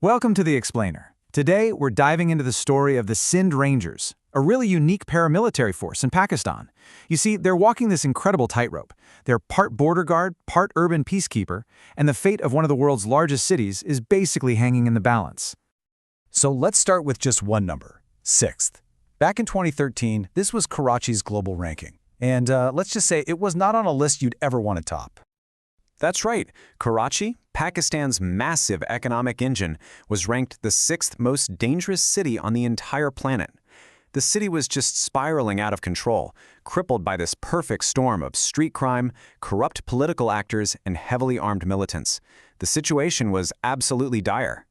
Welcome to The Explainer. Today, we're diving into the story of the Sindh Rangers, a really unique paramilitary force in Pakistan. You see, they're walking this incredible tightrope. They're part border guard, part urban peacekeeper, and the fate of one of the world's largest cities is basically hanging in the balance. So let's start with just one number, sixth. Back in 2013, this was Karachi's global ranking. And let's just say it was not on a list you'd ever want to top. That's right. Karachi, Pakistan's massive economic engine, was ranked the sixth most dangerous city on the entire planet. The city was just spiraling out of control, crippled by this perfect storm of street crime, corrupt political actors, and heavily armed militants. The situation was absolutely dire.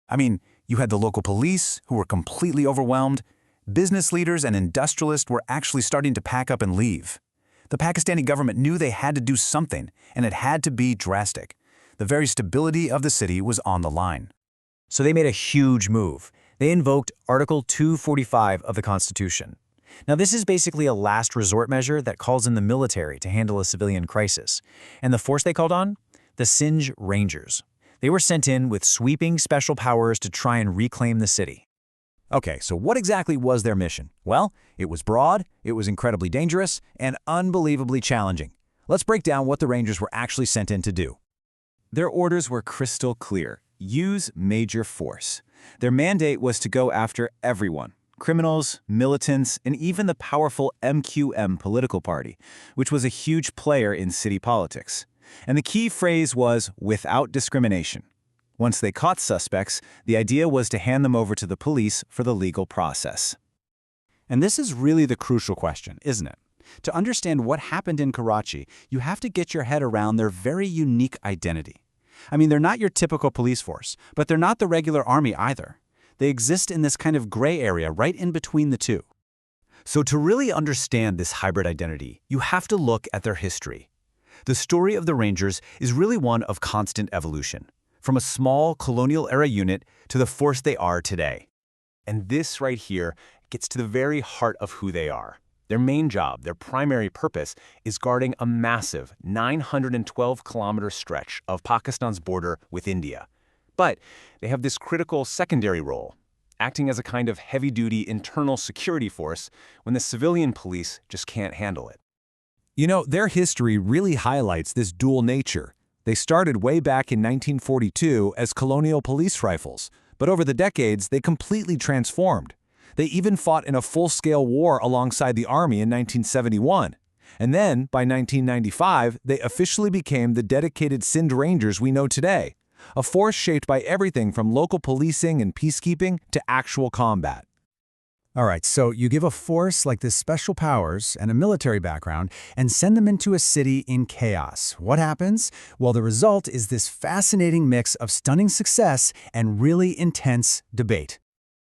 I mean, you had the local police, who were completely overwhelmed. Business leaders and industrialists were actually starting to pack up and leave. The Pakistani government knew they had to do something, and it had to be drastic. The very stability of the city was on the line. So they made a huge move. They invoked Article 245 of the Constitution. Now, this is basically a last resort measure that calls in the military to handle a civilian crisis. And the force they called on? The Sindh Rangers. They were sent in with sweeping special powers to try and reclaim the city. Okay, so what exactly was their mission? Well, it was broad, it was incredibly dangerous, and unbelievably challenging. Let's break down what the Rangers were actually sent in to do. Their orders were crystal clear. Use major force. Their mandate was to go after everyone. Criminals, militants, and even the powerful MQM political party, which was a huge player in city politics. And the key phrase was, without discrimination. Once they caught suspects, the idea was to hand them over to the police for the legal process. And this is really the crucial question, isn't it? To understand what happened in Karachi, you have to get your head around their very unique identity. I mean, they're not your typical police force, but they're not the regular army either. They exist in this kind of gray area right in between the two. So to really understand this hybrid identity, you have to look at their history. The story of the Rangers is really one of constant evolution, from a small colonial-era unit to the force they are today. And this right here gets to the very heart of who they are. Their main job, their primary purpose, is guarding a massive 912-kilometer stretch of Pakistan's border with India. But they have this critical secondary role, acting as a kind of heavy-duty internal security force when the civilian police just can't handle it. You know, their history really highlights this dual nature. They started way back in 1942 as colonial police rifles, but over the decades, they completely transformed. They even fought in a full-scale war alongside the army in 1971. And then, by 1995, they officially became the dedicated Sindh Rangers we know today, a force shaped by everything from local policing and peacekeeping to actual combat. All right, so you give a force like this special powers and a military background and send them into a city in chaos. What happens? Well, the result is this fascinating mix of stunning success and really intense debate.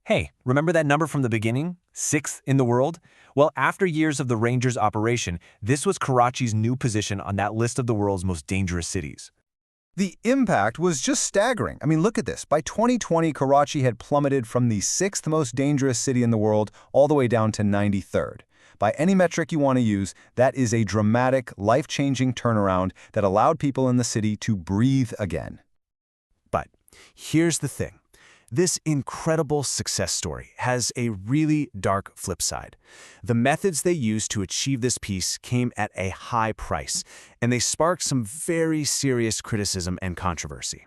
Hey, remember that number from the beginning? Sixth in the world? Well, after years of the Rangers' operation, this was Karachi's new position on that list of the world's most dangerous cities. The impact was just staggering. I mean, look at this. By 2020, Karachi had plummeted from the sixth most dangerous city in the world all the way down to 93rd. By any metric you want to use, that is a dramatic, life-changing turnaround that allowed people in the city to breathe again. But here's the thing. This incredible success story has a really dark flip side. The methods they used to achieve this peace came at a high price, and they sparked some very serious criticism and controversy.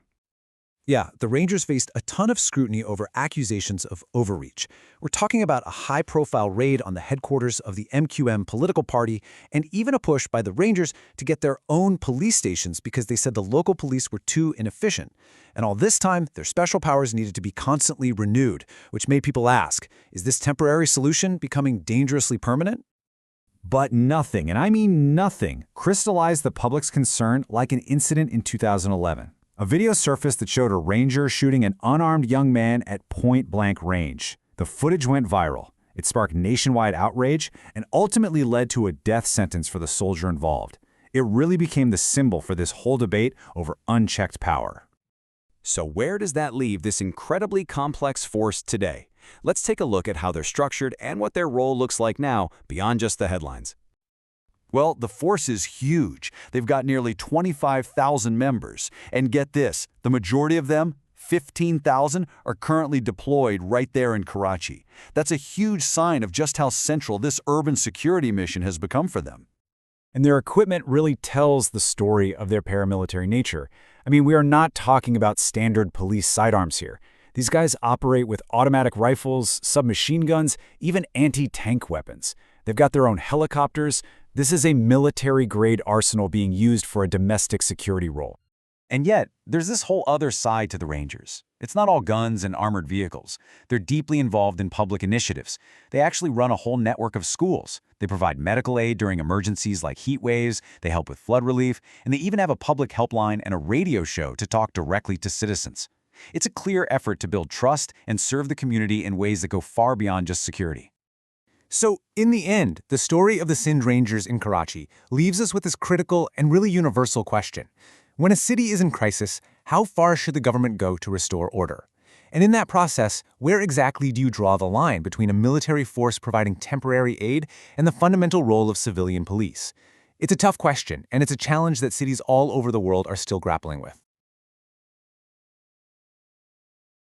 Yeah, the Rangers faced a ton of scrutiny over accusations of overreach. We're talking about a high-profile raid on the headquarters of the MQM political party and even a push by the Rangers to get their own police stations because they said the local police were too inefficient. And all this time, their special powers needed to be constantly renewed, which made people ask, is this temporary solution becoming dangerously permanent? But nothing, and I mean nothing, crystallized the public's concern like an incident in 2011. A video surfaced that showed a ranger shooting an unarmed young man at point-blank range. The footage went viral. It sparked nationwide outrage and ultimately led to a death sentence for the soldier involved. It really became the symbol for this whole debate over unchecked power. So where does that leave this incredibly complex force today? Let's take a look at how they're structured and what their role looks like now, beyond just the headlines. Well, the force is huge. They've got nearly 25,000 members. And get this, the majority of them, 15,000 are currently deployed right there in Karachi. That's a huge sign of just how central this urban security mission has become for them. And their equipment really tells the story of their paramilitary nature. I mean, we are not talking about standard police sidearms here. These guys operate with automatic rifles, submachine guns, even anti-tank weapons. They've got their own helicopters. This is a military-grade arsenal being used for a domestic security role. And yet, there's this whole other side to the Rangers. It's not all guns and armored vehicles. They're deeply involved in public initiatives. They actually run a whole network of schools. They provide medical aid during emergencies like heat waves, they help with flood relief, and they even have a public helpline and a radio show to talk directly to citizens. It's a clear effort to build trust and serve the community in ways that go far beyond just security. So, in the end, the story of the Sindh Rangers in Karachi leaves us with this critical and really universal question. When a city is in crisis, how far should the government go to restore order? And in that process, where exactly do you draw the line between a military force providing temporary aid and the fundamental role of civilian police? It's a tough question, and it's a challenge that cities all over the world are still grappling with.